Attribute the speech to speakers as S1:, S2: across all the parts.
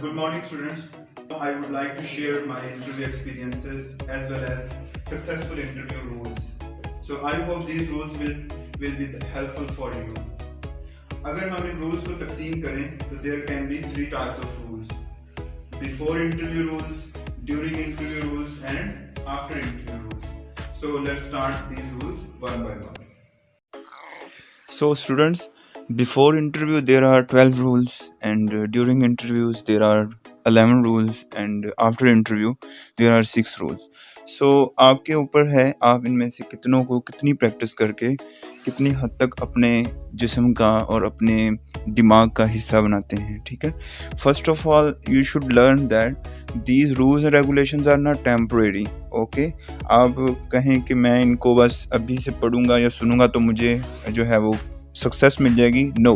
S1: Good morning, students. I would like to share my interview experiences as well as successful interview rules. So I hope these rules will be helpful for you. अगर हम इन rules को तकसीम करें तो there can be three types of rules: before interview rules, during interview rules, and after interview rules. So let's start these rules one by one.
S2: So students, before interview there are 12 rules, and during interviews there are 11 rules, and after interview there are 6 rules. So आपके ऊपर है आप इनमें से कितनों को कितनी practice करके कितनी हद तक अपने जिस्म का और अपने दिमाग का हिस्सा बनाते हैं. ठीक है. First of all you should learn that these rules and regulations are not temporary. Okay, आप कहें कि मैं इनको बस अभी से पढ़ूंगा या सुनूंगा तो मुझे जो है वो सक्सेस मिल जाएगी. नो.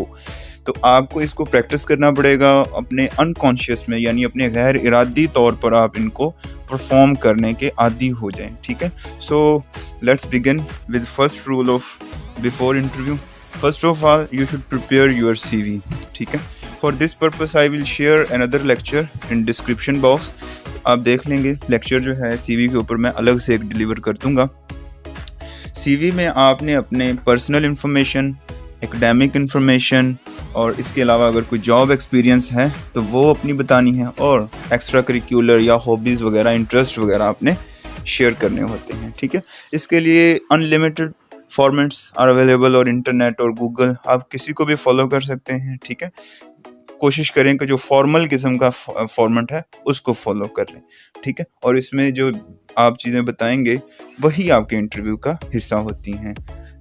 S2: तो आपको इसको प्रैक्टिस करना पड़ेगा अपने अनकॉन्शियस में, यानी अपने गैर इरादी तौर पर आप इनको परफॉर्म करने के आदी हो जाएं. ठीक है. So let's begin with first rule of before interview. First of all you should prepare your CV. ठीक है. For this purpose I will share another lecture in description box. आप देख लेंगे लेक्चर जो है CV के ऊपर मैं अलग से एक डिलीवर कर दूंगा. CV में आपने अपने पर्सनल इंफॉर्मेशन, एकेडमिक इंफॉर्मेशन और इसके अलावा अगर कोई जॉब एक्सपीरियंस है तो वो अपनी बतानी है, और एक्स्ट्रा करिकुलर या हॉबीज़ वगैरह, इंटरेस्ट वगैरह आपने शेयर करने होते हैं. ठीक है. इसके लिए अनलिमिटेड फॉर्मेट्स आर अवेलेबल, और इंटरनेट और गूगल आप किसी को भी फॉलो कर सकते हैं. ठीक है. कोशिश करें कि जो फॉर्मल किस्म का फॉर्मेट है उसको फॉलो कर लें. ठीक है. और इसमें जो आप चीज़ें बताएंगे वही आपके इंटरव्यू का हिस्सा होती हैं.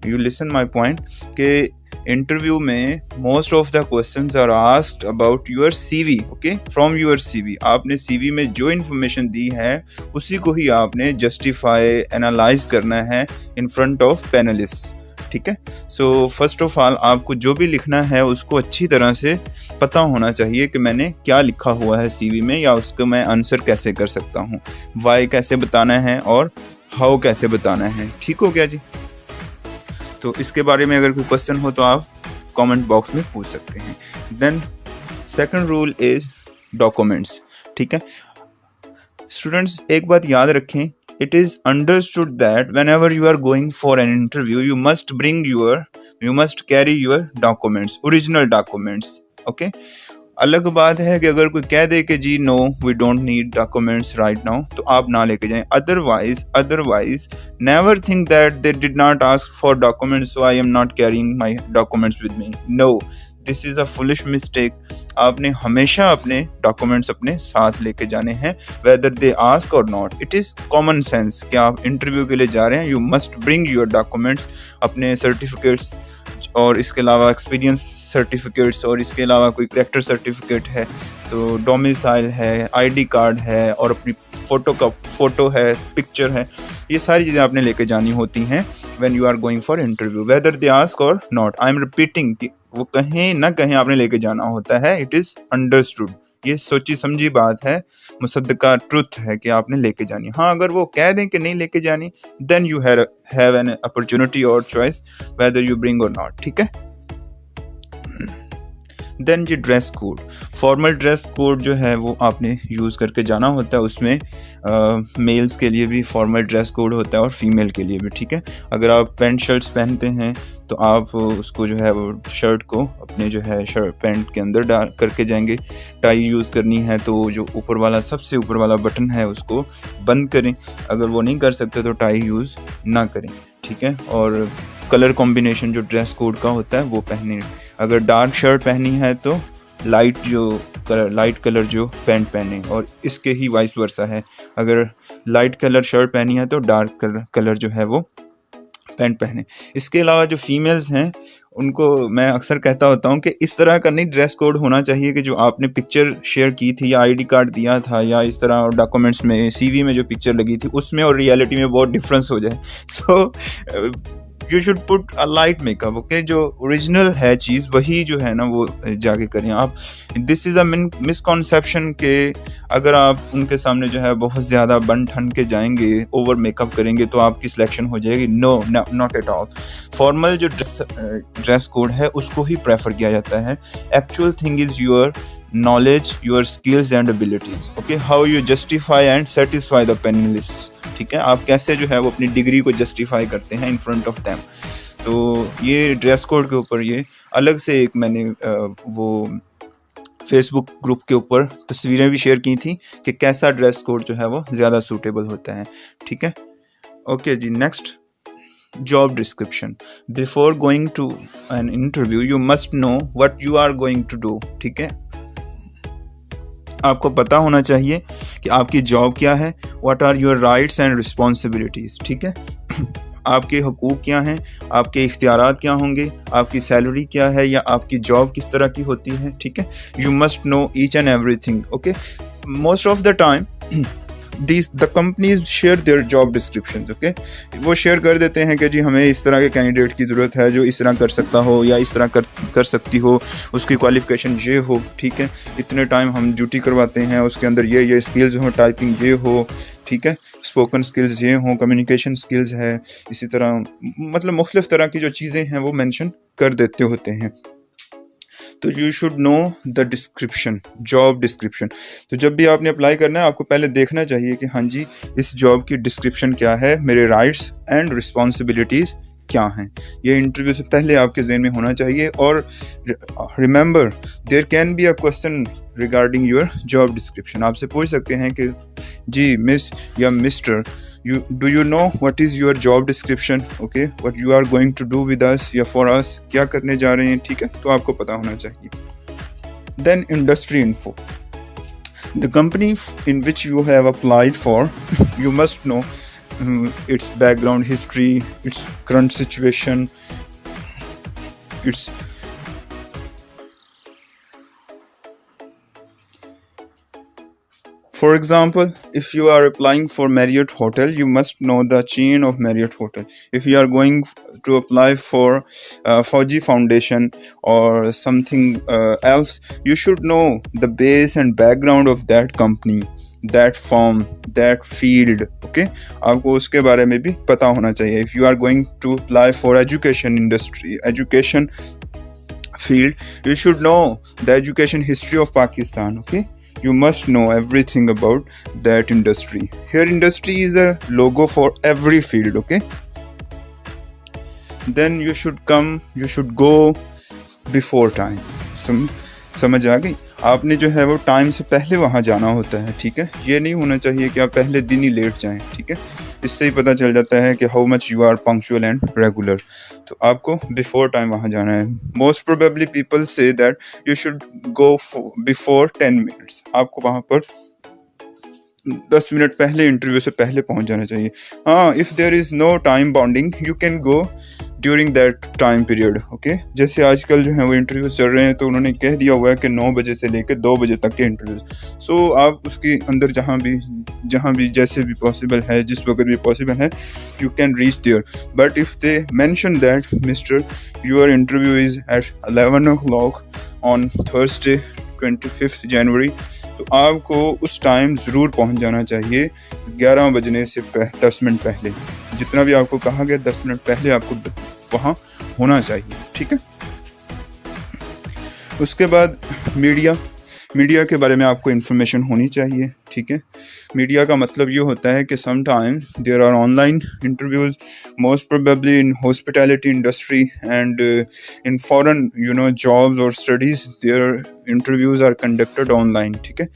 S2: यू लिसन माई पॉइंट कि इंटरव्यू में most of the questions are asked about your CV. Okay, from your CV. आपने CV में जो इन्फॉर्मेशन दी है उसी को ही आपने जस्टिफाई, एनालाइज करना है इन फ्रंट ऑफ पैनलिस्ट. ठीक है. सो फर्स्ट ऑफ ऑल आपको जो भी लिखना है उसको अच्छी तरह से पता होना चाहिए कि मैंने क्या लिखा हुआ है CV में, या उसको मैं आंसर कैसे कर सकता हूँ, वाई कैसे बताना है और हाउ कैसे बताना है. ठीक हो गया जी. तो इसके बारे में अगर कोई क्वेश्चन हो तो आप कमेंट बॉक्स में पूछ सकते हैं. Then second rule is documents. ठीक है. स्टूडेंट्स, एक बात याद रखें, it is understood that whenever you are going for an interview you must carry your documents, original documents. Okay. अलग बात है कि अगर कोई कह दे कि जी no we don't need documents right now, तो आप ना लेके जाएं. Otherwise never think that they did not ask for documents so I am not carrying my documents with me. No, this is a foolish mistake. आपने हमेशा अपने documents अपने साथ लेके जाने हैं, whether they ask or not. It is common sense कि आप इंटरव्यू के लिए जा रहे हैं. You must bring your documents, अपने सर्टिफिकेट्स और इसके अलावा एक्सपीरियंस सर्टिफिकेट्स, और इसके अलावा कोई करेक्टर सर्टिफिकेट है तो डोमिसाइल है, ID कार्ड है, और अपनी फ़ोटो है, पिक्चर है. ये सारी चीज़ें आपने लेके जानी होती हैं when you are going for interview, whether they ask or not. I am repeating कि वो कहीं ना कहीं आपने लेके जाना होता है. It is understood. ये सोची समझी बात है, मुसद्दका ट्रुथ है कि आपने लेके जानी. हाँ, अगर वो कह दें कि नहीं लेके जानी, then you have an opportunity और choice whether you bring or not. ठीक है. देन जी dress code. Formal dress code जो है वो आपने यूज़ करके जाना होता है. उसमें मेल्स के लिए भी फॉर्मल ड्रेस कोड होता है और फीमेल के लिए भी. ठीक है. अगर आप पैंट शर्ट्स पहनते हैं तो आप उसको जो है वो शर्ट को अपने जो है शर्ट पैंट के अंदर डाल करके जाएंगे. टाई यूज़ करनी है तो जो ऊपर वाला सबसे ऊपर वाला बटन है उसको बंद करें. अगर वो नहीं कर सकते तो टाई यूज़ ना करें. ठीक है. और कलर कॉम्बिनेशन जो ड्रेस कोड का होता है वो पहने. अगर डार्क शर्ट पहनी है तो लाइट कलर जो पैंट पहने, और इसके ही वाइस वर्सा है. अगर लाइट कलर शर्ट पहनी है तो डार्क कलर जो है वो पैंट पहने. इसके अलावा जो फीमेल्स हैं उनको मैं अक्सर कहता होता हूँ कि इस तरह का नहीं ड्रेस कोड होना चाहिए कि जो आपने पिक्चर शेयर की थी या ID कार्ड दिया था या इस तरह डॉक्यूमेंट्स में CV में जो पिक्चर लगी थी उसमें और रियलिटी में बहुत डिफरेंस हो जाए. So you should put a light makeup. Okay, जो ओरिजिनल है चीज़ वही जो है ना वो जाके करें आप. दिस इज़ अ मिसकॉन्सेप्शन के अगर आप उनके सामने जो है बहुत ज़्यादा बन ठन के जाएंगे, ओवर मेकअप करेंगे तो आपकी सिलेक्शन हो जाएगी. No, not at all. Formal जो ड्रेस कोड है उसको ही प्रेफर किया जाता है. Actual thing is your knowledge, your skills and abilities. Okay, how you justify and satisfy the panelists. ठीक है, आप कैसे जो है वो अपनी डिग्री को जस्टिफाई करते हैं इन फ्रंट ऑफ देम. तो ये ड्रेस कोड के ऊपर ये अलग से एक मैंने वो फेसबुक ग्रुप के ऊपर तस्वीरें भी शेयर की थी कि कैसा ड्रेस कोड जो है वो ज़्यादा सूटेबल होता है. ठीक है, ओके जी. Next, job description. Before going to an interview you must know what you are going to do. ठीक है, आपको पता होना चाहिए कि आपकी जॉब क्या है. What are your rights and responsibilities. ठीक है, आपके हकूक़ क्या हैं, आपके इख्तियारात क्या होंगे, आपकी सैलरी क्या है या आपकी जॉब किस तरह की होती है. ठीक है, you must know each and everything. Okay, most of the time the companies share their job description. Okay, वो शेयर कर देते हैं कि जी हमें इस तरह के कैंडिडेट की ज़रूरत है जो इस तरह कर सकता हो या इस तरह कर सकती हो, उसकी क्वालिफ़िकेशन ये हो. ठीक है, इतने टाइम हम ड्यूटी करवाते हैं, उसके अंदर ये स्किल्स हो, टाइपिंग ये हो. ठीक है, स्पोकन स्किल्स ये हों, कम्युनिकेशन स्किल्स है, इसी तरह मतलब मुख्तलिफ़ तरह की जो चीज़ें हैं वो मेंशन कर देते होते हैं. तो you should know the description, job description. तो जब भी आपने अप्लाई करना है आपको पहले देखना चाहिए कि हाँ जी इस जॉब की डिस्क्रिप्शन क्या है, मेरे राइट्स एंड रिस्पॉन्सिबिलिटीज़ क्या हैं. ये इंटरव्यू से पहले आपके ज़हन में होना चाहिए. और remember there can be a question regarding your job description. आपसे पूछ सकते हैं कि जी मिस या mister, do you know what is your job description? Okay, what you are going to do with us या for us, क्या करने जा रहे हैं. ठीक है, तो आपको पता होना चाहिए. Then industry info. The company in which you have applied for, you must know its background history, its current situation, its For example, if you are applying for Marriott Hotel, you must know the chain of Marriott Hotel. If you are going to apply for Fauji Foundation or something else, you should know the base and background of that company, that firm, that field. Okay, आपको उसके बारे में भी पता होना चाहिए. If you are going to apply for education industry, education field, you should know the education history of Pakistan. Okay, you must know everything about that industry. Here industry is a logo for every field. Okay, then you should go before time. समझ आ गई. आपने जो है वो time से पहले वहाँ जाना होता है. ठीक है, ये नहीं होना चाहिए कि आप पहले दिन ही लेट जाएं. ठीक है, इससे ही पता चल जाता है कि how much you are punctual and regular. तो आपको बिफोर टाइम वहाँ जाना है. Most probably people say that you should go before 10 minutes. आपको वहाँ पर 10 मिनट पहले, इंटरव्यू से पहले पहुँच जाना चाहिए. हाँ, if there is no time bounding you can go during that time period. Okay, जैसे आजकल जो है वो इंटरव्यू चल रहे हैं तो उन्होंने कह दिया हुआ है कि 9 बजे से लेकर 2 बजे तक के इंटरव्यू. सो आप उसके अंदर जहाँ भी जैसे भी पॉसिबल है, जिस वक्त भी पॉसिबल है, you can reach there. But if they mention that mister your interview is at 11 o'clock on Thursday 25 January, तो आपको उस टाइम ज़रूर पहुंच जाना चाहिए 11 बजने से 10 मिनट पहले. जितना भी आपको कहा गया 10 मिनट पहले आपको वहाँ होना चाहिए. ठीक है, उसके बाद मीडिया के बारे में आपको इन्फॉर्मेशन होनी चाहिए. ठीक है, मीडिया का मतलब ये होता है कि sometimes there are online interviews, most probably in hospitality industry and in foreign jobs or studies, their interviews are conducted online. ठीक है,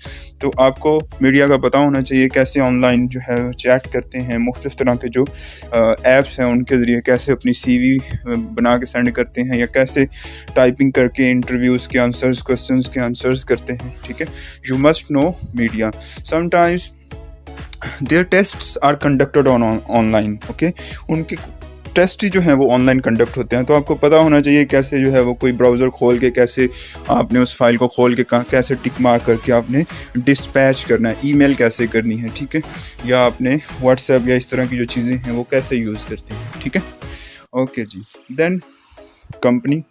S2: तो आपको मीडिया का पता होना चाहिए कैसे ऑनलाइन जो है चैट करते हैं, मुख्तलिफ तरह के जो ऐप्स हैं उनके ज़रिए कैसे अपनी CV बना के सेंड करते हैं या कैसे टाइपिंग करके इंटरव्यूज़ के आंसर्स, क्वेश्चंस के आंसर्स करते हैं. ठीक है, you must no media. Sometimes their tests are conducted on online. Okay, उनके टेस्ट ही जो हैं वो ऑनलाइन कंडक्ट होते हैं. तो आपको पता होना चाहिए कैसे जो है वो कोई ब्राउज़र खोल के कैसे आपने उस फाइल को खोल के कैसे टिक मार करके आपने डिस्पैच करना है, ईमेल कैसे करनी है. ठीक है, या आपने व्हाट्सएप या इस तरह की जो चीज़ें हैं वो कैसे यूज़ करते हैं. ठीक है, ओके जी. Than company.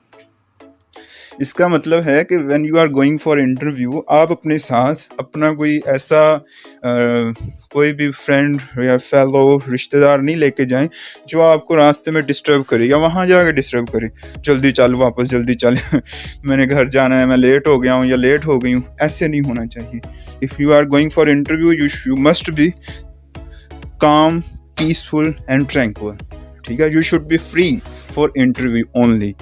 S2: इसका मतलब है कि when you are going for interview, आप अपने साथ अपना कोई ऐसा कोई भी फ्रेंड या फेलो रिश्तेदार नहीं लेके जाएं जो आपको रास्ते में डिस्टर्ब करे या वहाँ जाके डिस्टर्ब करे, जल्दी चल वापस, जल्दी चल मैंने घर जाना है, मैं लेट हो गया हूँ या लेट हो गई हूँ। ऐसे नहीं होना चाहिए। If you are going for interview you must be calm, peaceful and tranquil, ठीक है। You should be free for interview only.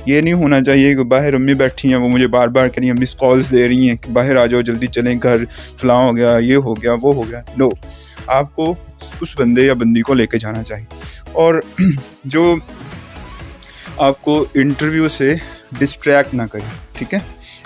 S2: ये नहीं होना चाहिए कि बाहर अम्मी बैठी हैं, वो मुझे बार बार कह रही हैं, मिस कॉल्स दे रही हैं कि बाहर आ जाओ, जल्दी चलें, घर फलां हो गया, ये हो गया, वो हो गया। नो, आपको उस बंदे या बंदी को लेके जाना चाहिए। और जो आपको इंटरव्यू से डिस्ट्रैक्ट ना करे, ठीक है,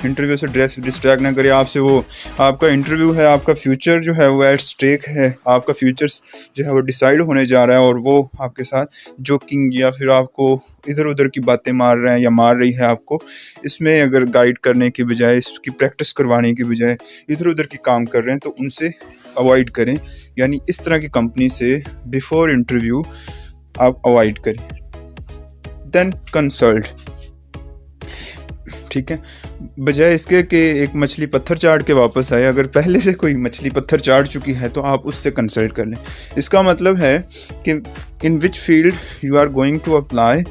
S2: इंटरव्यू से डिस्ट्रैक्ट ना करे आपसे। वो आपका इंटरव्यू है, आपका फ्यूचर जो है वो एट स्टेक है, आपका फ्यूचर जो है वो डिसाइड होने जा रहा है, और वो आपके साथ जोकिंग या फिर आपको इधर उधर की बातें मार रहे हैं या मार रही है आपको, इसमें अगर गाइड करने की बजाय, इसकी प्रैक्टिस करवाने की बजाय इधर उधर की काम कर रहे हैं, तो उनसे अवॉइड करें। यानी इस तरह की कंपनी से बिफोर इंटरव्यू आप अवॉइड करें। देन कंसल्ट, ठीक है, बजाय इसके कि एक मछली पत्थर चाट के वापस आए, अगर पहले से कोई मछली पत्थर चाट चुकी है तो आप उससे कंसल्ट कर लें। इसका मतलब है कि in which field you are going to apply,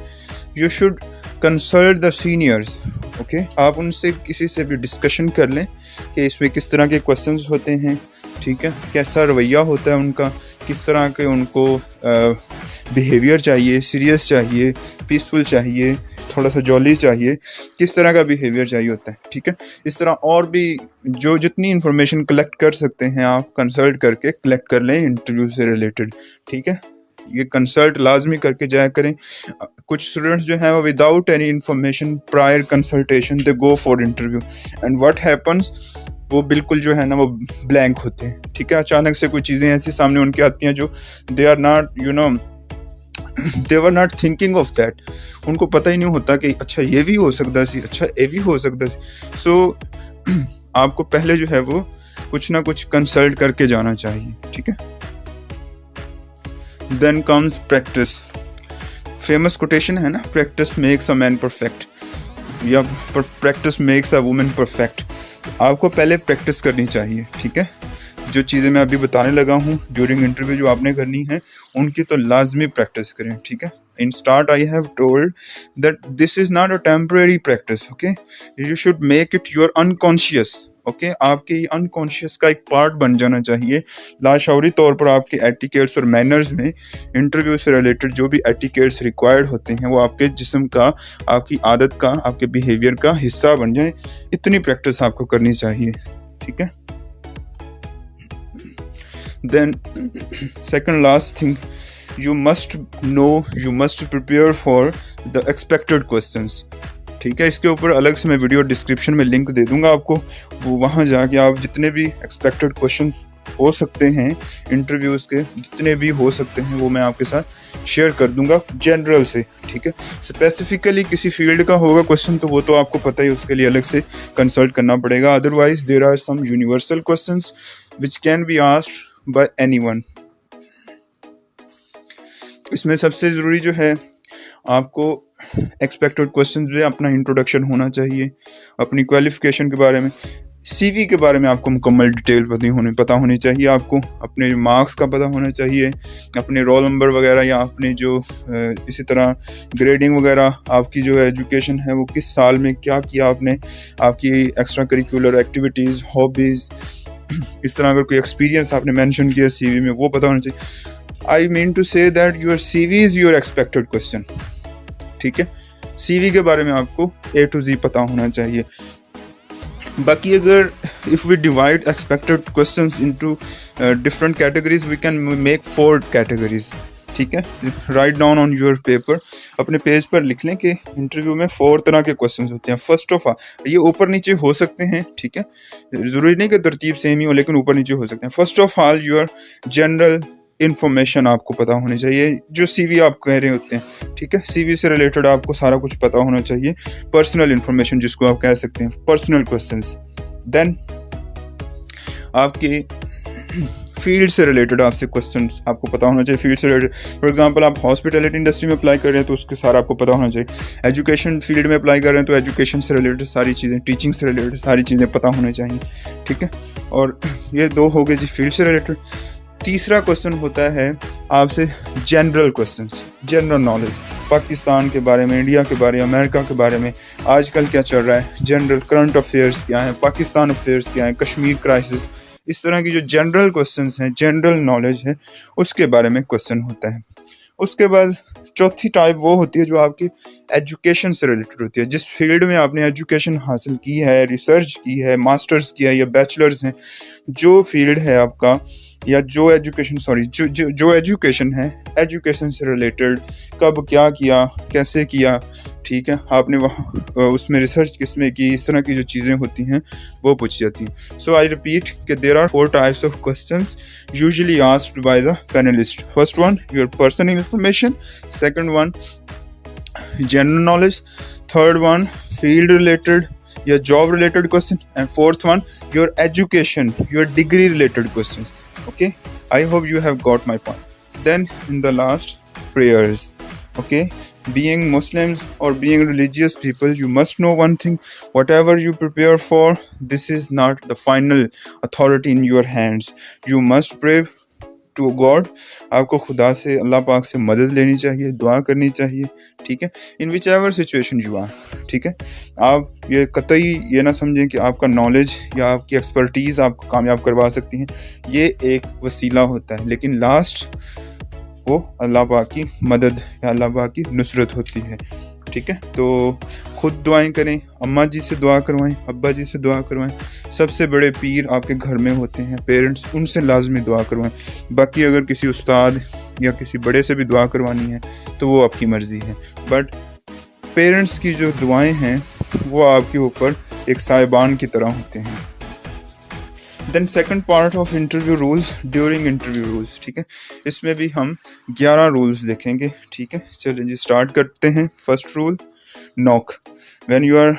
S2: you should consult the seniors, okay. आप उनसे किसी से भी डिस्कशन कर लें कि इसमें किस तरह के क्वेश्चंस होते हैं, ठीक है, कैसा रवैया होता है उनका, किस तरह के उनको बिहेवियर चाहिए, सीरियस चाहिए, पीसफुल चाहिए, थोड़ा सा जॉली चाहिए, किस तरह का बिहेवियर चाहिए होता है, ठीक है। इस तरह और भी जो जितनी इन्फॉर्मेशन कलेक्ट कर सकते हैं आप कंसल्ट करके कलेक्ट कर लें इंटरव्यू से रिलेटेड, ठीक है। ये कंसल्ट लाजमी करके जाया करें। कुछ स्टूडेंट्स जो हैं वो without any information prior consultation they go for interview, and what happens, वो बिल्कुल जो है ना वो ब्लैंक होते हैं, ठीक है। अचानक से कुछ चीज़ें ऐसी सामने उनके आती हैं जो they are not they were not thinking of that, उनको पता ही नहीं होता कि अच्छा ये भी हो सकता सी, अच्छा ये भी हो सकता सी। सो आपको पहले जो है वो कुछ ना कुछ कंसल्ट करके जाना चाहिए, ठीक है। Then comes practice. Famous quotation है ना, practice makes a man perfect, या practice makes a woman perfect. आपको पहले प्रैक्टिस करनी चाहिए, ठीक है। जो चीज़ें मैं अभी बताने लगा हूँ ड्यूरिंग इंटरव्यू जो आपने करनी है, उनकी तो लाजमी प्रैक्टिस करें, ठीक है। In start I have told that this is not a temporary practice, okay, you should make it your unconscious, okay. आपके ये अनकॉन्शियस का एक पार्ट बन जाना चाहिए। लाशौरी तौर पर आपके एटिकेट्स और मैनर्स में इंटरव्यू से रिलेटेड जो भी एटिकेट्स रिक्वायर्ड होते हैं वो आपके जिस्म का, आपकी आदत का, आपके बिहेवियर का हिस्सा बन जाए। इतनी प्रैक्टिस आपको करनी चाहिए, ठीक है। Then second last thing, you must prepare for the expected questions, ठीक है। इसके ऊपर अलग से मैं वीडियो डिस्क्रिप्शन में लिंक दे दूंगा आपको, वो वहाँ जाके आप जितने भी एक्सपेक्टेड क्वेश्चंस हो सकते हैं इंटरव्यूज़ के, जितने भी हो सकते हैं वो मैं आपके साथ शेयर कर दूंगा जनरल से, ठीक है। स्पेसिफिकली किसी फील्ड का होगा क्वेश्चन तो वो तो आपको पता ही, उसके लिए अलग से कंसल्ट करना पड़ेगा। Otherwise there are some universal questions which can be asked by anyone. इसमें सबसे ज़रूरी जो है, आपको एक्सपेक्टेड क्वेश्चंस में अपना इंट्रोडक्शन होना चाहिए, अपनी क्वालिफिकेशन के बारे में, सीवी के बारे में आपको मुकम्मल डिटेल पता होनी चाहिए, आपको अपने मार्क्स का पता होना चाहिए, अपने रोल नंबर वगैरह, या अपने जो इसी तरह ग्रेडिंग वगैरह, आपकी जो एजुकेशन है वो किस साल में क्या किया आपने, आपकी एक्स्ट्रा करिकुलर एक्टिविटीज़, हॉबीज़, इस तरह अगर कोई एक्सपीरियंस आपने मेंशन किया सीवी में वो पता होना चाहिए। I mean to say that your CV is your expected question, ठीक है। सीवी के बारे में आपको A to Z पता होना चाहिए। बाकी अगर if we divide expected questions into different categories, we can make 4 categories, ठीक है। Write down on your paper, अपने पेज पर लिख लें कि इंटरव्यू में 4 तरह के क्वेश्चंस होते हैं। फर्स्ट ऑफ ऑल, ये ऊपर नीचे हो सकते हैं, ठीक है, ज़रूरी नहीं कि तरतीब सेम ही हो, लेकिन ऊपर नीचे हो सकते हैं। First of all your general information आपको पता होनी चाहिए, जो सीवी आप कह रहे होते हैं, ठीक है। सीवी से रिलेटेड आपको सारा कुछ पता होना चाहिए, पर्सनल इन्फॉर्मेशन जिसको आप कह सकते हैं, पर्सनल क्वेश्चंस। देन आपके फील्ड से रिलेटेड आपसे क्वेश्चंस आपको पता होना चाहिए, फील्ड से रिलेटेड। फॉर एग्जांपल आप हॉस्पिटैलिटी इंडस्ट्री में अप्लाई कर रहे हैं तो उसके सारा आपको पता होना चाहिए। एजुकेशन फील्ड में अप्लाई कर रहे हैं तो एजुकेशन से रिलेटेड सारी चीज़ें, टीचिंग से रिलेटेड सारी चीज़ें पता होनी चाहिए, ठीक है। और ये 2 हो गए जी फील्ड से रिलेटेड। तीसरा क्वेश्चन होता है आपसे general questions, general knowledge, Pakistan के बारे में, इंडिया के बारे में, अमेरिका के बारे में, आजकल क्या चल रहा है, जनरल करंट अफेयर्स क्या है, पाकिस्तान अफेयर्स क्या है, कश्मीर क्राइसिस, इस तरह की जो जनरल क्वेश्चंस हैं, जनरल नॉलेज है, उसके बारे में क्वेश्चन होता है। उसके बाद चौथी टाइप वो होती है जो आपकी एजुकेशन से रिलेटेड होती है। जिस फील्ड में आपने एजुकेशन हासिल की है, रिसर्च की है, मास्टर्स किया है या बैचलर्स हैं, जो फील्ड है आपका या जो एजुकेशन है, एजुकेशन से रिलेटेड कब क्या किया, कैसे किया, ठीक है, आपने वहाँ उसमें रिसर्च किसमें की, इस तरह की जो चीज़ें होती हैं वो पूछी जाती हैं। सो आई रिपीट कि there are 4 types of questions usually asked by the panelist. First one your personal information, second one general knowledge, third one field related या job related question, and fourth one your education, your degree related questions. Okay, I hope you have got my point. Then in the last, prayers. Okay, being Muslims or being religious people, you must know one thing: whatever you prepare for, this is not the final authority in your hands. You must pray to God. आपको खुदा से, अल्लाह पाक से मदद लेनी चाहिए, दुआ करनी चाहिए, ठीक है, in whichever situation you are. ठीक है, आप ये कतई ये ना समझें कि आपका नॉलेज या आपकी एक्सपर्टीज़ आपको कामयाब करवा सकती हैं. ये एक वसीला होता है, लेकिन लास्ट वो अल्लाह पाक की मदद या अल्लाह पाक की नुसरत होती है. ठीक है, तो खुद दुआएं करें, अम्मा जी से दुआ करवाएं, अब्बा जी से दुआ करवाएं. सबसे बड़े पीर आपके घर में होते हैं, पेरेंट्स, उनसे लाजमी दुआ करवाएं. बाकी अगर किसी उस्ताद या किसी बड़े से भी दुआ करवानी है तो वो आपकी मर्ज़ी है, बट पेरेंट्स की जो दुआएं हैं वो आपके ऊपर एक साहिबान की तरह होते हैं. Then second part of interview rules, during interview rules. ठीक है, इसमें भी हम 11 रूल्स देखेंगे. ठीक है, चलिए जी स्टार्ट करते हैं. First rule, knock. When you are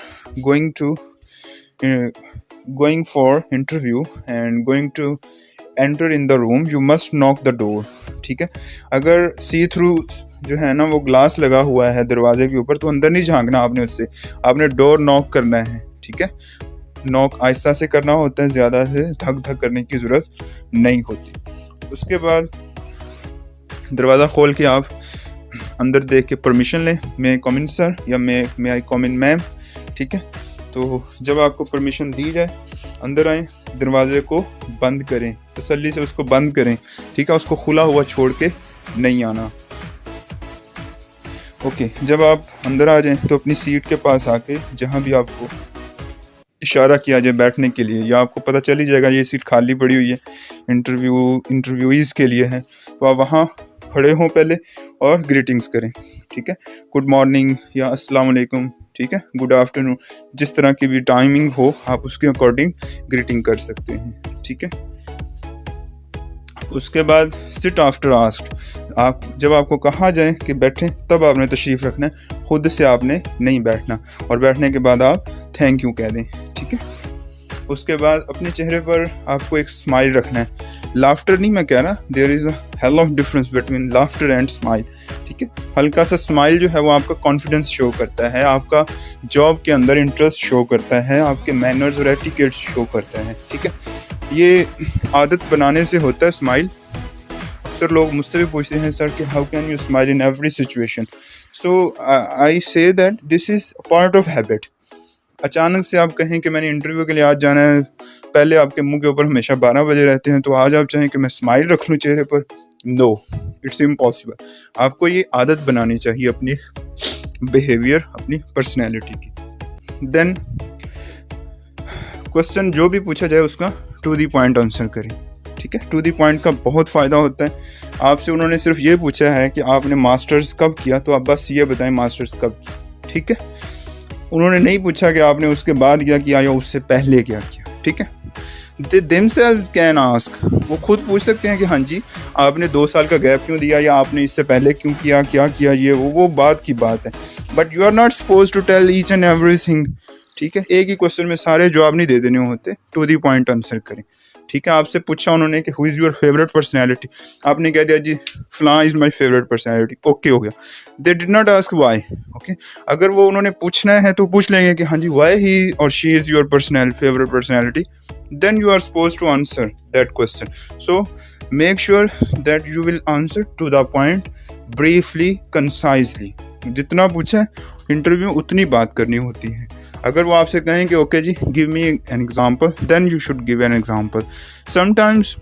S2: going for interview and going to enter in the room, you must knock the door. ठीक है, अगर सी थ्रू जो है ना वो ग्लास लगा हुआ है दरवाजे के ऊपर, तो अंदर नहीं झांकना आपने उससे, आपने डोर नॉक करना है. ठीक है, नॉक आहिस्ता से करना होता है, ज़्यादा से धक धक करने की ज़रूरत नहीं होती. उसके बाद दरवाज़ा खोल के आप अंदर देख के परमिशन लें, मे आई कम इन सर या मे आई कम इन मैम. ठीक है, तो जब आपको परमिशन दी जाए अंदर आए, दरवाजे को बंद करें, तसल्ली से उसको बंद करें. ठीक है, उसको खुला हुआ छोड़ के नहीं आना. ओके, जब आप अंदर आ जाएं तो अपनी सीट के पास आके जहाँ भी आपको इशारा किया जाए बैठने के लिए, या आपको पता चल ही जाएगा ये सीट खाली पड़ी हुई है, इंटरव्यूईज़ के लिए है, तो आप वहाँ खड़े हों पहले और ग्रीटिंग्स करें. ठीक है, गुड मॉर्निंग या अस्सलाम वालेकुम. ठीक है, गुड आफ्टरनून, जिस तरह की भी टाइमिंग हो आप उसके अकॉर्डिंग ग्रीटिंग कर सकते हैं. ठीक है, उसके बाद सिट आफ्टर आस्क्ड. आप जब आपको कहा जाए कि बैठें तब आपने तशरीफ़ रखना है, खुद से आपने नहीं बैठना, और बैठने के बाद आप थैंक यू कह दें. ठीक है, उसके बाद अपने चेहरे पर आपको एक स्माइल रखना है. लाफ्टर नहीं मैं कह रहा, there is a hell of difference between laughter and smile. ठीक है, हल्का सा स्माइल जो है वो आपका कॉन्फिडेंस शो करता है, आपका जॉब के अंदर इंटरेस्ट शो करता है, आपके मैनर्स और एटिकेट्स शो करता है. ठीक है, ये आदत बनाने से होता है स्माइल. अक्सर लोग मुझसे भी पूछते हैं सर कि how can you smile in every situation. So I say that this is part of habit. अचानक से आप कहें कि मैंने इंटरव्यू के लिए आज जाना है, पहले आपके मुंह के ऊपर हमेशा 12 बजे रहते हैं, तो आज आप चाहें कि मैं स्माइल रख लूँ चेहरे पर, नो, इट्स इम्पॉसिबल. आपको ये आदत बनानी चाहिए अपनी बिहेवियर, अपनी पर्सनैलिटी की. देन क्वेश्चन जो भी पूछा जाए उसका टू दी पॉइंट आंसर करें. ठीक है, टू दी पॉइंट का बहुत फ़ायदा होता है. आपसे उन्होंने सिर्फ ये पूछा है कि आपने मास्टर्स कब किया, तो आप बस ये बताएं मास्टर्स कब किया. ठीक है, उन्होंने नहीं पूछा कि आपने उसके बाद क्या किया या उससे पहले क्या किया. ठीक है, दे देमसेल्व्स कैन आस्क, वो खुद पूछ सकते हैं कि हाँ जी आपने 2 साल का गैप क्यों दिया, या आपने इससे पहले क्यों किया, क्या किया, ये वो बात की बात है. But you are not suppose to tell each and everything. ठीक है, एक ही क्वेश्चन में सारे जवाब नहीं दे देने होते, टू दी पॉइंट आंसर करें. ठीक है, आपसे पूछा उन्होंने कि who is your favourite personality, आपने कह दिया जी फलां is my favourite personality, okay हो गया। दे did not ask why. Okay, अगर वो उन्होंने पूछना है तो पूछ लेंगे कि हाँ जी why he or she is your favourite personality, then you are supposed to answer that question. So make sure that you will answer to the point, briefly, concisely. जितना पूछे इंटरव्यू उतनी बात करनी होती है। अगर वो आपसे कहें कि ओके जी give me an example, then you should give an example. Sometimes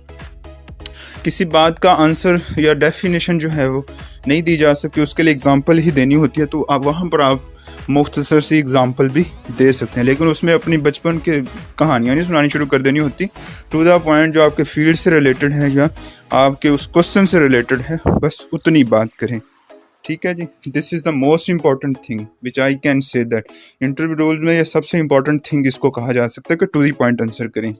S2: किसी बात का आंसर या डेफिनेशन जो है वो नहीं दी जा सकती, उसके लिए एग्जांपल ही देनी होती है, तो आप वहाँ पर आप मुख्तसर सी एग्जांपल भी दे सकते हैं, लेकिन उसमें अपनी बचपन के कहानियाँ नहीं सुनानी शुरू कर देनी होती। टू द पॉइंट, जो आपके फील्ड से रिलेटेड है या आपके उस क्वेश्चन से रिलेटेड है, बस उतनी बात करें। ठीक है जी, this is the most important thing which I can say that interview role में यह सबसे इंपॉर्टेंट थिंग इसको कहा जा सकता है कि टू द पॉइंट आंसर करें।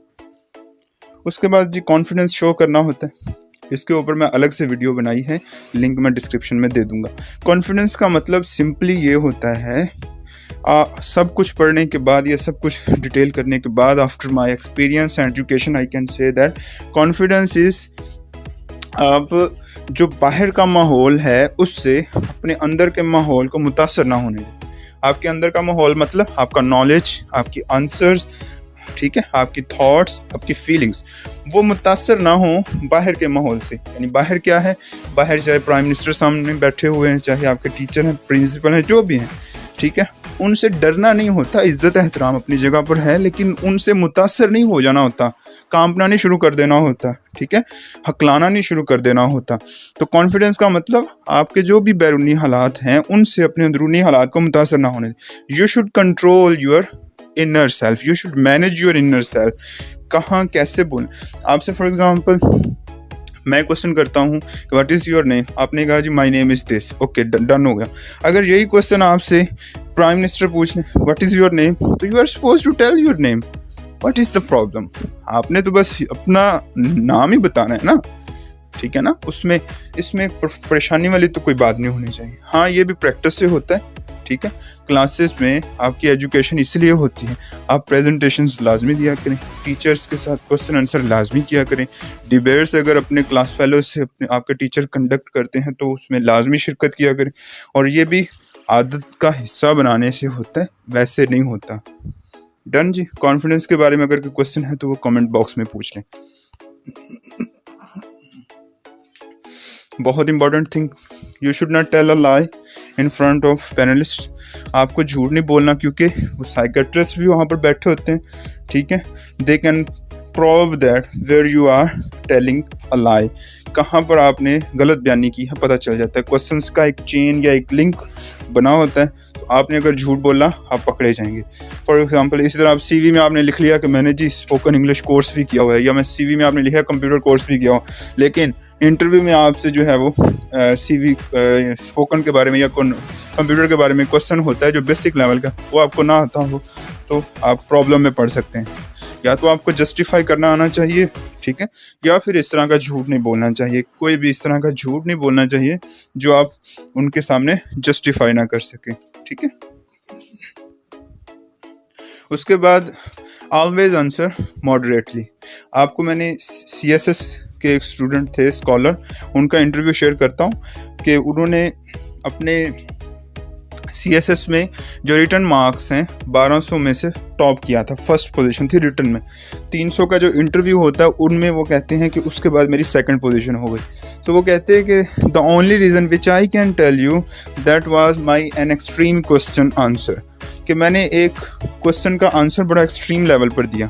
S2: उसके बाद जी कॉन्फिडेंस शो करना होता है, इसके ऊपर मैं अलग से वीडियो बनाई है, लिंक मैं डिस्क्रिप्शन में दे दूंगा। कॉन्फिडेंस का मतलब सिंपली ये होता है, सब कुछ पढ़ने के बाद या सब कुछ डिटेल करने के बाद, after my experience and education, I can say that confidence is आप जो बाहर का माहौल है उससे अपने अंदर के माहौल को मुतासर ना होने दें। आपके अंदर का माहौल मतलब आपका नॉलेज, आपकी आंसर्स, ठीक है, आपकी थॉट्स, आपकी फीलिंग्स, वो मुतासर ना हो बाहर के माहौल से। यानी बाहर क्या है, बाहर चाहे प्राइम मिनिस्टर सामने बैठे हुए हैं, चाहे आपके टीचर हैं, प्रिंसिपल हैं, जो भी हैं, ठीक है, उनसे डरना नहीं होता। इज्जत एहतराम अपनी जगह पर है, लेकिन उनसे मुतासर नहीं हो जाना होता, कांपना नहीं शुरू कर देना होता, ठीक है, हकलाना नहीं शुरू कर देना होता। तो कॉन्फिडेंस का मतलब आपके जो भी बैरूनी हालात हैं उनसे अपने अंदरूनी हालात को मुतासर ना होने दें। You should control your inner self, you should manage your inner self. कहाँ कैसे बोलें, आपसे फॉर एग्जांपल मैं क्वेश्चन करता हूँ व्हाट इज़ योर नेम, आपने कहा जी my name is this, okay done हो गया। अगर यही क्वेश्चन आपसे प्राइम मिनिस्टर पूछ लें व्हाट इज़ योर नेम, तो you are suppose to tell your name, what is the problem. आपने तो बस अपना नाम ही बताना है ना, ठीक है ना, उसमें इसमें परेशानी वाली तो कोई बात नहीं होनी चाहिए। हाँ, ये भी प्रैक्टिस से होता है, ठीक है। क्लासेस में आपकी एजुकेशन इसलिए होती है, आप प्रेजेंटेशंस लाजमी दिया करें, टीचर्स के साथ क्वेश्चन आंसर लाजमी किया करें, डिबेट्स अगर अपने क्लास फेलो से अपने आपके टीचर कंडक्ट करते हैं तो उसमें लाजमी शिरकत किया करें। और ये भी आदत का हिस्सा बनाने से होता है, वैसे नहीं होता। डन जी। कॉन्फिडेंस के बारे में अगर कोई क्वेश्चन है तो वो कमेंट बॉक्स में पूछ लें। बहुत important thing, you should not tell a lie in front of panelist. आपको झूठ नहीं बोलना, क्योंकि वो साइकेट्रिस्ट भी वहाँ पर बैठे होते हैं, ठीक है। They can prove that where you are telling a lie, कहाँ पर आपने गलत बयानी की है पता चल जाता है। क्वेश्चंस का एक चेन या एक लिंक बना होता है, तो आपने अगर झूठ बोला आप पकड़े जाएंगे। फॉर एग्जांपल, इसी तरह आप सीवी में आपने लिख लिया कि मैंने जी स्पोकन इंग्लिश कोर्स भी किया हुआ है, या मैं सीवी में आपने लिखा कंप्यूटर कोर्स भी किया हुआ, लेकिन इंटरव्यू में आपसे जो है वो सीवी स्पोकन के बारे में या कंप्यूटर के बारे में क्वेश्चन होता है जो बेसिक लेवल का, वो आपको ना आता हो तो आप प्रॉब्लम में पड़ सकते हैं। या तो आपको जस्टिफाई करना आना चाहिए, ठीक है, या फिर इस तरह का झूठ नहीं बोलना चाहिए। कोई भी इस तरह का झूठ नहीं बोलना चाहिए जो आप उनके सामने जस्टिफाई ना कर सके, ठीक है। उसके बाद ऑलवेज आंसर मॉडरेटली। आपको मैंने CSS के एक स्टूडेंट थे स्कॉलर, उनका इंटरव्यू शेयर करता हूँ कि उन्होंने अपने CSS में जो रिटर्न मार्क्स हैं 1200 में से टॉप किया था, फर्स्ट पोजीशन थी रिटर्न में। 300 का जो इंटरव्यू होता है उनमें वो कहते हैं कि उसके बाद मेरी सेकंड पोजीशन हो गई। तो वो कहते हैं कि the only reason which I can tell you that was my an extreme question answer, कि मैंने एक क्वेश्चन का आंसर बड़ा एक्सट्रीम लेवल पर दिया।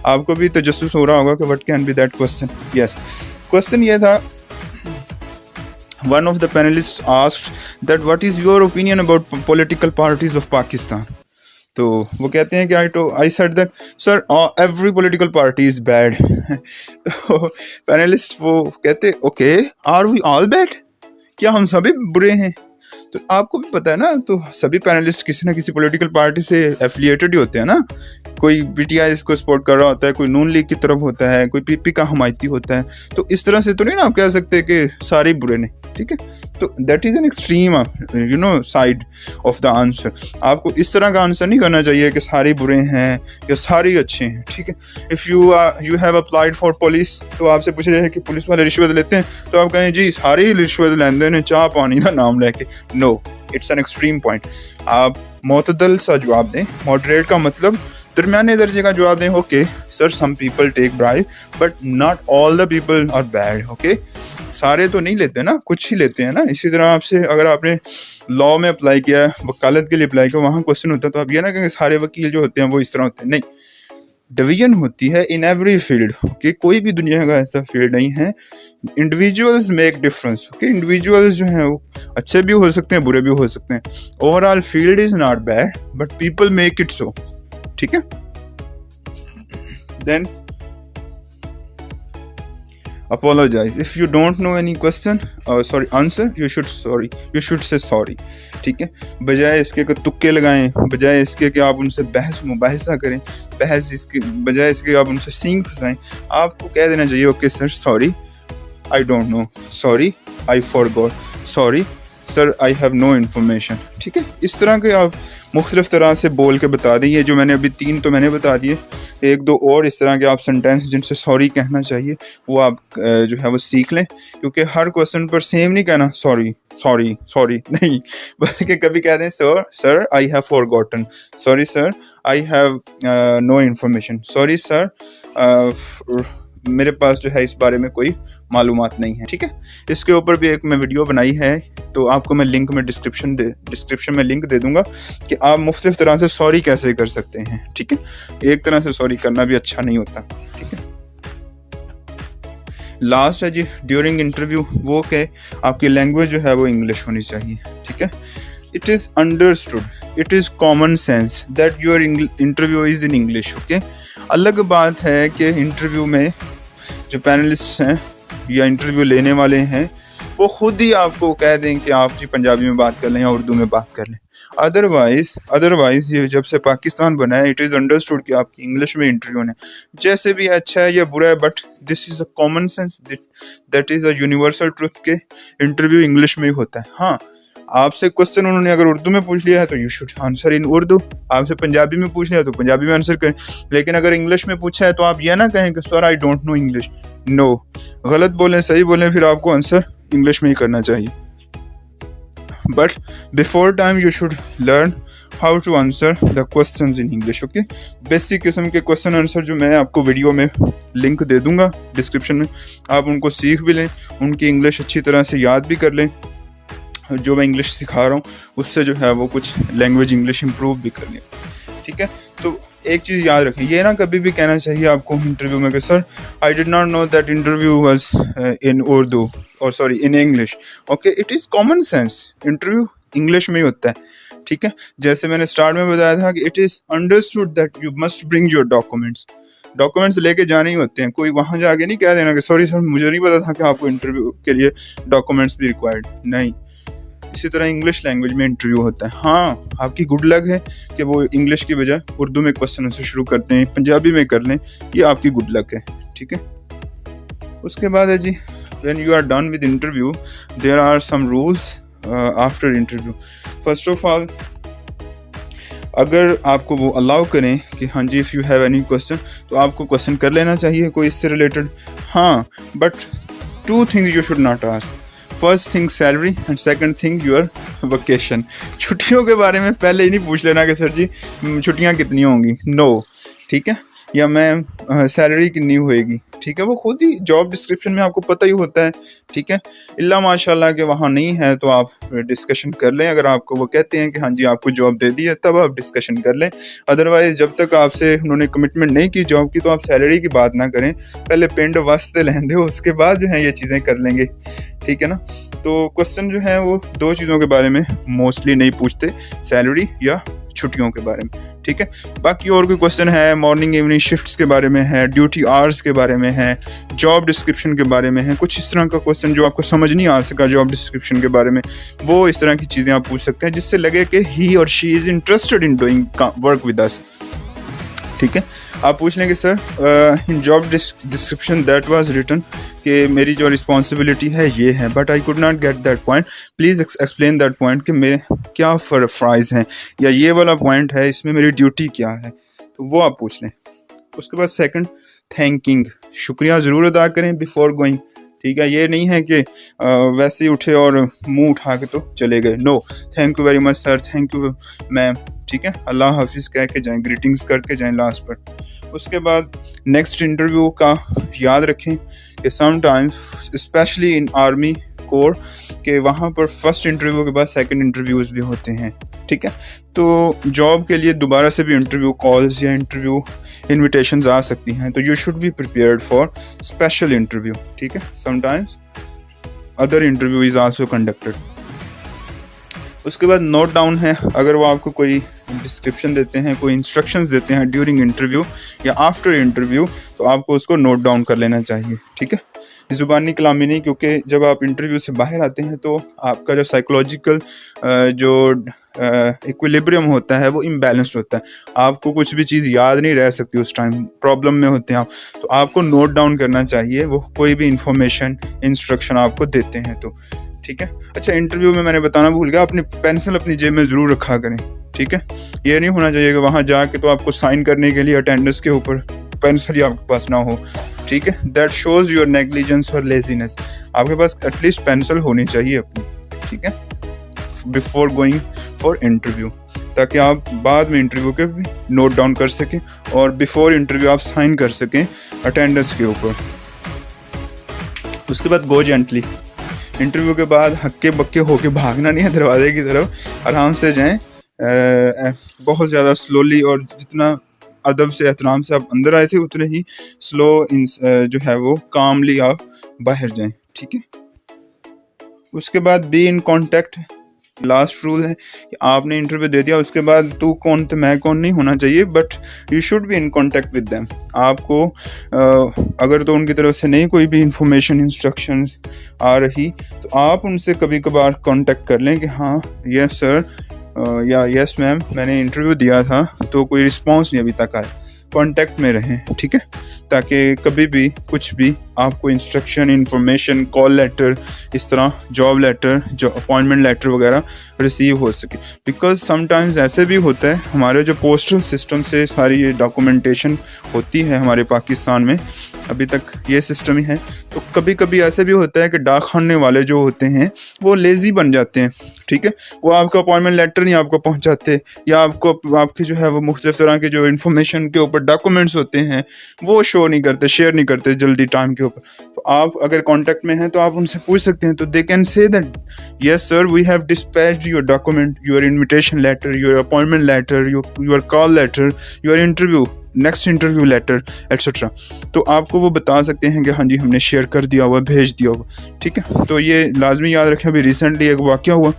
S2: आपको भी तजस्सुस हो रहा होगा कि what can be that question. Yes, question ये था, one of the panelists asked that what is your opinion about political parties of Pakistan. तो वो कहते हैं कि I said that sir every political party is bad. तो panelist वो कहते okay, are we all bad? क्या हम सभी बुरे हैं? तो आपको भी पता है ना, तो सभी पैनलिस्ट किसी ना किसी पॉलिटिकल पार्टी से एफिलिएटेड ही होते हैं ना, कोई पीटीआई इसको सपोर्ट कर रहा होता है, कोई नून लीग की तरफ होता है, कोई पीपी का हमायती होता है, तो इस तरह से तो नहीं ना आप कह सकते कि सारे बुरे ने, ठीक है। तो that is an extreme side of the answer. आपको इस तरह का आंसर नहीं करना चाहिए कि सारे बुरे हैं या सारे अच्छे हैं, ठीक है। If you have applied for police, तो आपसे पूछा जाए कि पुलिस वाले रिश्वत लेते हैं, तो आप कहें जी सारे ही रिश्वत लेंदे ने चाह पानी का नाम लेके। No, it's an extreme point. आप मोतदल सा जवाब दें। मॉडरेट का मतलब दरमियाने दर्जे का जवाब दें। Okay sir, some people take bribe but not all the people are bad. Okay, सारे तो नहीं लेते ना, कुछ ही लेते हैं ना। इसी तरह आपसे अगर आपने लॉ में अप्लाई किया, वकालत के लिए अप्लाई किया, वहाँ क्वेश्चन होता है, तो आप ये ना कहेंगे सारे वकील जो होते हैं वो इस तरह होते हैं। नहीं, डिवीजन होती है इन एवरी फील्ड। ओके, कोई भी दुनिया का ऐसा फील्ड नहीं है। Individuals make difference. Okay, individuals जो हैं वो अच्छे भी हो सकते हैं, बुरे भी हो सकते हैं। Overall field is not bad but people make it so, ठीक है। Then apologize if you don't know any question answer, you should say sorry, ठीक है। बजाय इसके कि तुक्के लगाएं, बजाय इसके कि आप उनसे बहस मुबाहिसा करें, बजाय इसके आप उनसे सींग फंसाएं, आपको कह देना चाहिए okay sir, sorry, I don't know, sorry, I forgot, sorry sir, I have no information, ठीक है। इस तरह के आप मुख्तलिफ तरह से बोल के बता दें। ये जो मैंने अभी 3 तो मैंने बता दिए, 1-2 और इस तरह के आप सेंटेंस जिनसे सॉरी कहना चाहिए वो आप जो है वो सीख लें, क्योंकि हर क्वेश्चन पर सेम नहीं कहना सॉरी सॉरी सॉरी, नहीं, बल्कि कभी कह दें sir I have forgotten, sorry sir I have no information, sorry sir मेरे पास जो है इस बारे में कोई मालूमात नहीं है, ठीक है। इसके ऊपर भी एक मैं वीडियो बनाई है, तो आपको मैं लिंक में डिस्क्रिप्शन में लिंक दे दूंगा कि आप मुख्तलिफ तरह से सॉरी कैसे कर सकते हैं, ठीक है। एक तरह से सॉरी करना भी अच्छा नहीं होता, ठीक है। लास्ट है जी ड्यूरिंग इंटरव्यू, वो कि आपकी लैंग्वेज जो है वो इंग्लिश होनी चाहिए, ठीक है। It is understood, it is common sense that your interview is in English. Okay, अलग बात है कि इंटरव्यू में जो पैनलिस्ट्स हैं या इंटरव्यू लेने वाले हैं वो खुद ही आपको कह दें कि आप जी पंजाबी में बात कर लें या उर्दू में बात कर लें। अदरवाइज ये जब से पाकिस्तान बना है, इट इज़ अंडरस्टूड कि आपकी इंग्लिश में इंटरव्यू होना है, जैसे भी अच्छा है या बुरा है, but this is a common sense, that is a universal truth के इंटरव्यू इंग्लिश में ही होता है। हाँ, आपसे क्वेश्चन उन्होंने अगर उर्दू में पूछ लिया है तो you should answer in Urdu, आपसे पंजाबी में पूछ लिया है तो पंजाबी में आंसर करें। लेकिन अगर इंग्लिश में पूछा है तो आप यह ना कहें कि sir I don't know English. No, गलत बोलें सही बोलें, फिर आपको आंसर इंग्लिश में ही करना चाहिए। But before time you should learn how to answer the questions in English. Okay, basic किस्म के क्वेश्चन आंसर जो मैं आपको वीडियो में लिंक दे दूंगा डिस्क्रिप्शन में, आप उनको सीख भी लें, उनकी इंग्लिश अच्छी तरह से याद भी कर लें। जो मैं इंग्लिश सिखा रहा हूँ उससे जो है वो कुछ लैंग्वेज इंग्लिश इम्प्रूव भी कर लें, ठीक है। तो एक चीज़ याद रखें, ये ना कभी भी कहना चाहिए आपको इंटरव्यू में कि sir I did not know that interview was in Urdu और sorry in English. Okay, it is common sense, interview English में ही होता है, ठीक है। जैसे मैंने स्टार्ट में बताया था कि it is understood that you must bring your documents लेके जाने ही होते हैं। कोई वहाँ जाके नहीं कह देना कि सॉरी सर मुझे नहीं पता था कि आपको इंटरव्यू के लिए डॉक्यूमेंट्स भी रिक्वायर्ड, नहीं। इसी तरह इंग्लिश लैंग्वेज में इंटरव्यू होता है। हाँ, आपकी गुड लक है कि वो इंग्लिश की बजाय उर्दू में क्वेश्चन आंसर शुरू करते हैं, पंजाबी में कर लें, ये आपकी गुड लक है, ठीक है। उसके बाद है जी when you are done with interview there are some rules after interview. First of all, अगर आपको वो अलाउ करें कि हाँ जी if you have any question, तो आपको क्वेश्चन कर लेना चाहिए कोई इससे रिलेटेड। हाँ, but 2 things you should not ask. First thing salary and second thing your vacation. छुट्टियों के बारे में पहले ही नहीं पूछ लेना कि सर जी छुट्टियां कितनी होंगी, नो, ठीक है, या मैम सैलरी कितनी होएगी, ठीक है। वो खुद ही जॉब डिस्क्रिप्शन में आपको पता ही होता है, ठीक है। इल्ला माशाल्लाह कि वहाँ नहीं है तो आप डिस्कशन कर लें। अगर आपको वो कहते हैं कि हाँ जी आपको जॉब दे दी है, तब आप डिस्कशन कर लें। अदरवाइज़ जब तक आपसे उन्होंने कमिटमेंट नहीं की जॉब की, तो आप सैलरी की बात ना करें, पहले पिंड वास्ते लेंदे हो, उसके बाद जो है ये चीज़ें कर लेंगे, ठीक है ना। तो क्वेश्चन जो है वो 2 चीज़ों के बारे में मोस्टली नहीं पूछते, सैलरी या छुट्टियों के बारे में, ठीक है। बाकी और कोई क्वेश्चन है, मॉर्निंग इवनिंग शिफ्ट्स के बारे में है, ड्यूटी आवर्स के बारे में है, जॉब डिस्क्रिप्शन के बारे में है, कुछ इस तरह का क्वेश्चन जो आपको समझ नहीं आ सका जॉब डिस्क्रिप्शन के बारे में, वो इस तरह की चीज़ें आप पूछ सकते हैं जिससे लगे कि he or she is interested in doing work with us, ठीक है। आप पूछ लेंगे sir in job description that was written कि मेरी जो रिस्पॉन्सिबिलिटी है ये है, but I could not get that point, please explain that point कि मेरे क्या फ्राइज हैं या ये वाला पॉइंट है, इसमें मेरी ड्यूटी क्या है, तो वो आप पूछ लें। उसके बाद सेकंड, थैंकिंग, शुक्रिया ज़रूर अदा करें बिफोर गोइंग, ठीक है। ये नहीं है कि वैसे ही उठे और मुंह उठा के तो चले गए, no, thank you very much sir, thank you ma'am, ठीक है, अल्लाह हाफिज़ कह के जाएं, ग्रीटिंग्स करके जाएं लास्ट पर। उसके बाद नेक्स्ट इंटरव्यू का याद रखें कि sometimes specially in army core के वहाँ पर फर्स्ट इंटरव्यू के बाद सेकंड इंटरव्यूज़ भी होते हैं, ठीक है। तो जॉब के लिए दोबारा से भी इंटरव्यू कॉल्स या इंटरव्यू इन्विटेशंस आ सकती हैं, तो you should be prepared for special interview, ठीक है। Sometimes other interview is also conducted. उसके बाद नोट डाउन है, अगर वो आपको कोई डिस्क्रिप्शन देते हैं, कोई इंस्ट्रक्शंस देते हैं ड्यूरिंग इंटरव्यू या आफ्टर इंटरव्यू, तो आपको उसको नोट डाउन कर लेना चाहिए, ठीक है। ज़ुबानी कलामी नहीं, क्योंकि जब आप इंटरव्यू से बाहर आते हैं तो आपका जो साइकोलॉजिकल जो इक्विलिब्रियम होता है वो इम्बैलेंस्ड होता है, आपको कुछ भी चीज़ याद नहीं रह सकती, उस टाइम प्रॉब्लम में होते हैं आप, तो आपको नोट डाउन करना चाहिए वो कोई भी इंफॉर्मेशन इंस्ट्रक्शन आपको देते हैं तो, ठीक है। अच्छा, इंटरव्यू में मैंने बताना भूल गया, अपनी पेंसिल अपनी जेब में ज़रूर रखा करें, ठीक है। ये नहीं होना चाहिए कि वहाँ जाके तो आपको साइन करने के लिए अटेंडेंस के ऊपर पेंसिल ही आपके पास ना हो, ठीक है। दैट शोज योर नेग्लिजेंस और लेजीनेस, आपके पास एटलीस्ट पेंसिल होनी चाहिए अपनी, ठीक है, बिफोर गोइंग फॉर इंटरव्यू, ताकि आप बाद में इंटरव्यू के भी नोट डाउन कर सकें और बिफोर इंटरव्यू आप साइन कर सकें अटेंडेंस के ऊपर। उसके बाद गो जेंटली, इंटरव्यू के बाद हक्के बक्के होके भागना नहीं है दरवाजे की तरफ, आराम से जाएं, बहुत ज़्यादा स्लोली, और जितना अदब से एहतराम से आप अंदर आए थे उतने ही स्लो जो है वो कामली आप बाहर जाएं, ठीक है। उसके बाद be in contact, last rule है कि आपने इंटरव्यू दे दिया, उसके बाद तू कौन तो मैं कौन नहीं होना चाहिए, but you should be in contact with them. आपको अगर तो उनकी तरफ से नहीं कोई भी इंफॉर्मेशन इंस्ट्रक्शन आ रही, तो आप उनसे कभी कभार कांटेक्ट कर लें कि हाँ यस सर या यस मैम, मैंने इंटरव्यू दिया था तो कोई रिस्पांस नहीं अभी तक आया, कांटेक्ट में रहें, ठीक है, ताकि कभी भी कुछ भी आपको इंस्ट्रक्शन, इंफॉर्मेशन, कॉल लेटर, इस तरह जॉब लेटर, जो अपॉइंटमेंट लेटर वगैरह रिसीव हो सके। बिकॉज समटाइम्स ऐसे भी होता है, हमारे जो पोस्टल सिस्टम से सारी ये डॉक्यूमेंटेशन होती है हमारे पाकिस्तान में, अभी तक ये सिस्टम ही है, तो कभी कभी ऐसे भी होता है कि डाक खाने वाले जो होते हैं वो लेज़ी बन जाते हैं, ठीक है, वो आपका अपॉइंटमेंट लेटर नहीं आपको पहुंचाते, या आपको आपकी जो है वो मुख्तलिफ तरह के जो इन्फॉर्मेशन के ऊपर डॉक्यूमेंट्स होते हैं वो शो नहीं करते, शेयर नहीं करते जल्दी टाइम के ऊपर। तो आप अगर कांटेक्ट में हैं तो आप उनसे पूछ सकते हैं, तो they can say that yes sir we have dispatched your document, your invitation letter, your appointment letter, your call letter, your interview, next interview letter etcetera. तो आपको वो बता सकते हैं कि हाँ जी हमने शेयर कर दिया हुआ, भेज दिया हुआ, ठीक है। तो ये लाजमी याद रखें। अभी रिसेंटली एक वाक़या हुआ,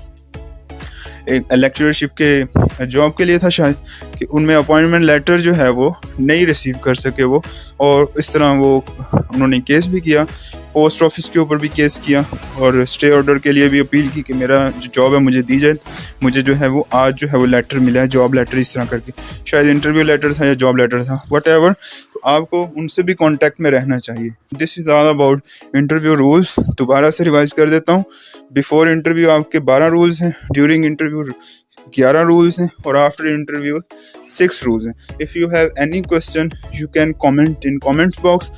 S2: एक लेक्चरशिप के जॉब के लिए था शायद, कि उनमें अपॉइंटमेंट लेटर जो है वो नहीं रिसीव कर सके वो, और इस तरह वो उन्होंने केस भी किया, पोस्ट ऑफिस के ऊपर भी केस किया, और स्टे ऑर्डर के लिए भी अपील की कि मेरा जो जॉब है मुझे दी जाए, मुझे जो है वो आज जो है वो लेटर मिला है, जॉब लेटर, इस तरह करके, शायद इंटरव्यू लेटर था या जॉब लेटर था, व्हाटएवर। तो आपको उनसे भी कांटेक्ट में रहना चाहिए। This is all about interview rules. दोबारा से रिवाइज कर देता हूँ। बिफोर इंटरव्यू आपके 12 रूल्स हैं, ड्यूरिंग इंटरव्यू 11 रूल्स हैं, और आफ्टर इंटरव्यू 6 रूल्स हैं। If you have any question you can comment in comments box.